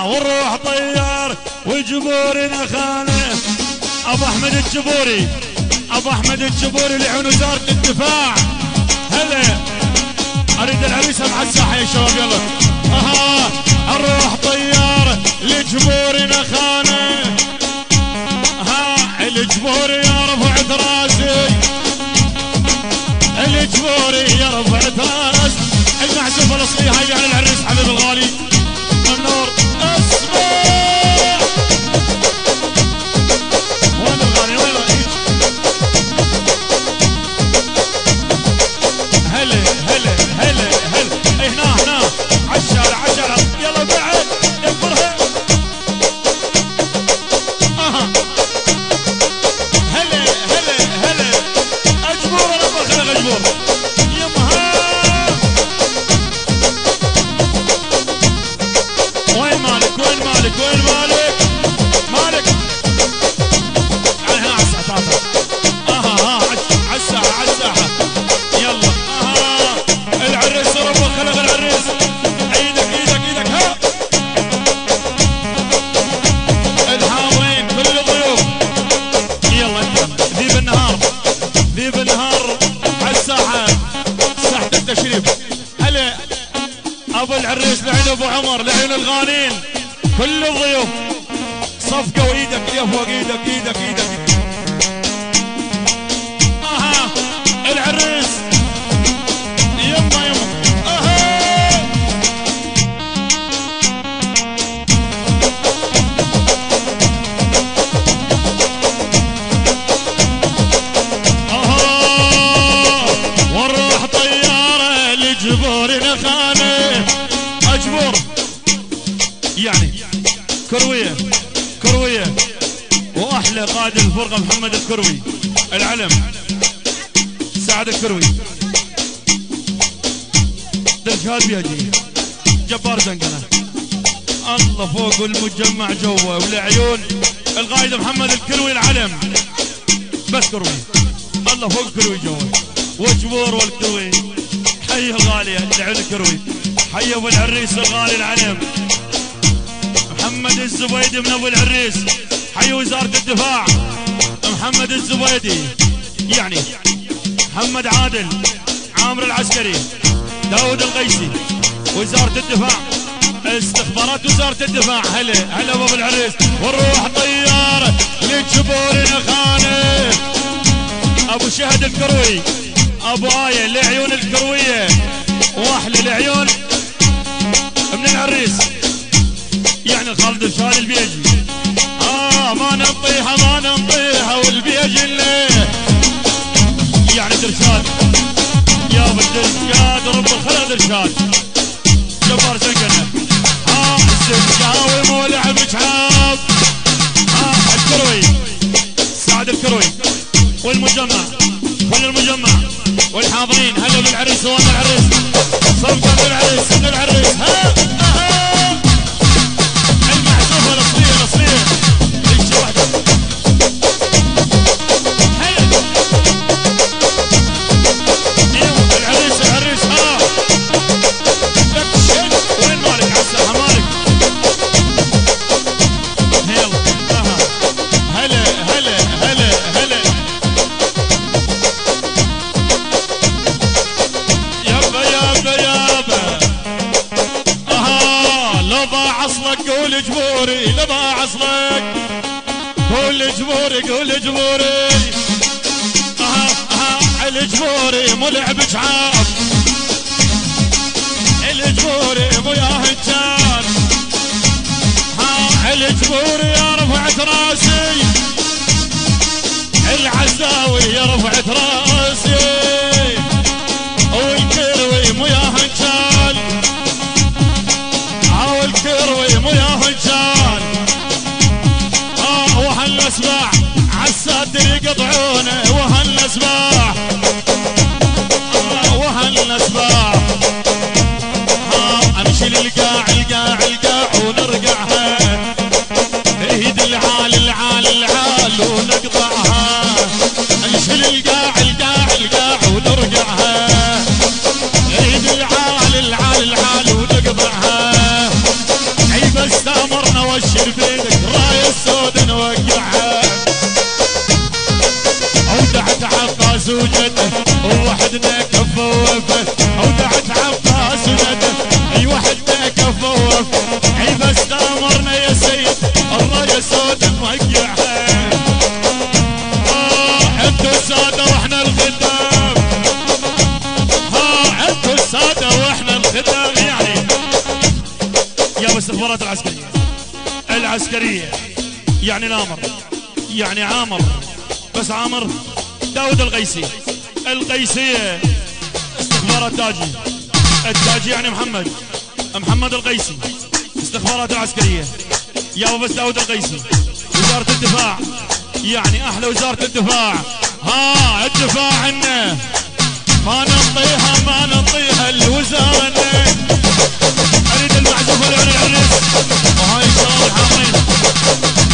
والروح طيار والجبوري نخانه. ابو احمد الجبوري، ابو احمد الجبوري لعون وزاره الدفاع. هلا اريد العريس مع الساحه يا شباب يلا. الروح طيار الجبوري نخانه. الجبوري يا رفعت راسي، الجبوري يا رفعت راس. المعزوفه الاصليه هاي على العريس حبيب الغالي النور. اسمع وين الغالي وين الغالي. هلا هلا هلا هلا هنا عالشارع عالشارع يلا بعد اكبرها. هلا هلا هلا اجبور انا بخلق اجبور يمها. وين مالك وين مالك وين مالك مالك. تعال هنا عالساحة عالساحة عالساحة يلا. العريس ربك خلق العريس. ايدك ايدك ايدك ها. الحاضرين كل الضيوف يلا انت ذيب النهار، ذيب النهار عالساحة ساحة التشريف. هلا ابو العريس لعين ابو عمر لعين الغانين كل الضيوف صفقة وايدك يا فوق ايدك ايدك ايدك. العريس يما يما. والروح طيارة لجبور نخانه. اجبور يعني كروية كروية واحلى قائد الفرقة محمد الكروي العلم سعد الكروي. درشاد بيجي جبار زنقله الله فوق المجمع جوا والعيون. القائد محمد الكروي العلم بس كروي الله فوق كروي جوا وجبور والكروي. حي الغالية لعين الكروي. حي ابو العريس الغالي العلم محمد الزبيدي من ابو العريس. حي وزارة الدفاع محمد الزبيدي يعني محمد عادل عامر العسكري داود القيسي وزارة الدفاع استخبارات وزارة الدفاع. هلا هلا ابو العريس. والروح طيار للجبوري نخانه. ابو شهد الكروي ابو آية لعيون الكروية واحلى العيون من العريس يعني خالد الشال البيجي. ما ننطيها ما ننطيها والبيجي اللي يعني درشاد يا ابو الدرشاد رب الخلق درشاد جبار زنقنا. الزنقاوي مو لعب جحاب. الكروي سعد الكروي والمجمع كل المجمع والحاضرين. هلا بالعريس وانا العريس صفقة بالعريس من العريس. المعزوفة الاصلية الاصلية ايش واحدة. العريس العريس وين مالك عالساحة مالك. يلا هلا هلا هلا هلا يابا يابا يابا. لو ضاع اصلك قول جبوري لو ضاع اصلك قول جبوري قول جبوري. الجبوري مو لعب جحاب. الجبوري مو يا هجان. الجبوري يا رفعت راسي. العزاوي يا رفعت راسي. والكروي مو يا هجان. والكروي مو يا هجان. وهالاسباع عالساتر يقطعونه وهالاسباع وهالاسباع امشي لي يا استخبارات العسكرية يعني نامر يعني عامر بس عامر داود القيسية استخبارات التاجي يعني محمد القيسي استخبارات العسكرية يا بس داود القيسي وزارة الدفاع يعني احلى وزارة الدفاع الدفاع عنا ما ننطيها الوزارة اريد المعزوف العريس وهاي الشباب الحاضرين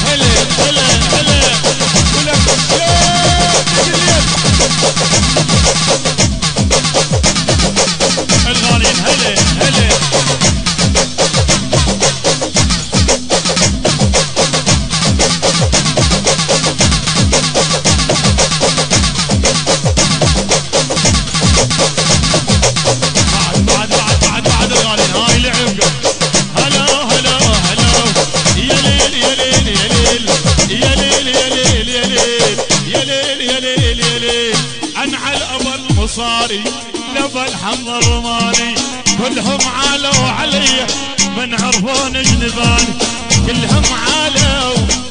هلا ولك الغالين هلا صاري لبى الحمر الرماني كلهم عالوا علي من عرفون جنباني كلهم عالوا